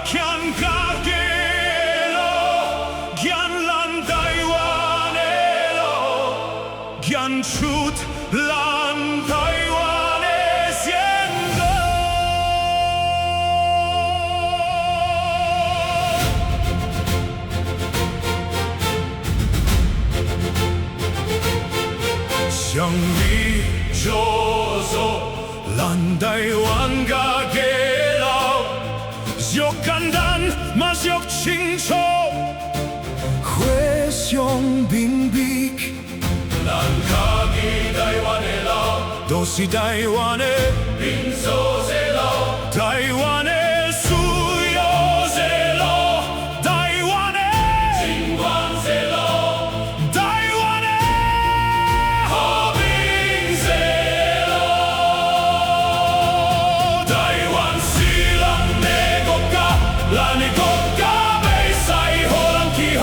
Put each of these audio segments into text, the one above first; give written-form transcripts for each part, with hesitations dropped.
强加给了，强烂台湾的路，强出烂台湾的先歌。向你就走，烂台湾加给了。越简单嘛越清楚，互相屏蔽。咱家己台湾的路，都是台湾的民族的路，台湾的自由的路，台湾的金光的路，台湾的和平的路，台湾是咱的国家，咱的国家袂使予人欺负，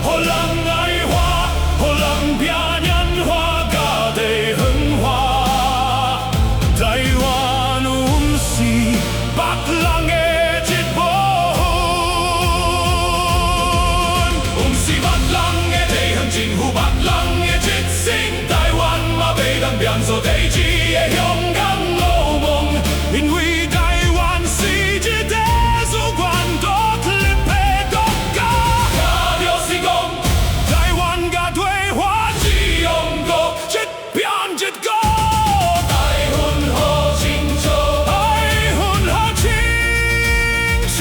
予人矮化，予人边缘化，家己分化。台湾不是别人的一部分，不是别人的地方政府，别人的一生，台湾嘛袂当变做第一个香港澳门，因为台湾是一个主权独立的国家。也就是讲，台湾甲台湾是两国，一边一国。台湾好清楚，台湾好清楚。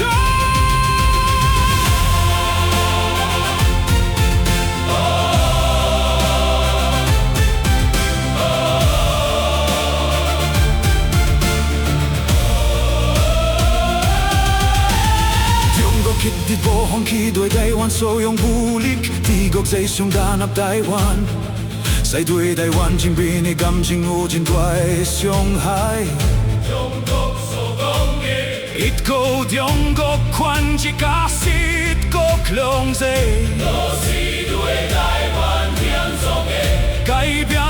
中國決定無放棄對台灣所用武力，帝國際上打壓台灣，使對台灣人民的感情有真大的傷害。中國所講的一個中國權一加一國兩制，都是對台灣嚴重的改變。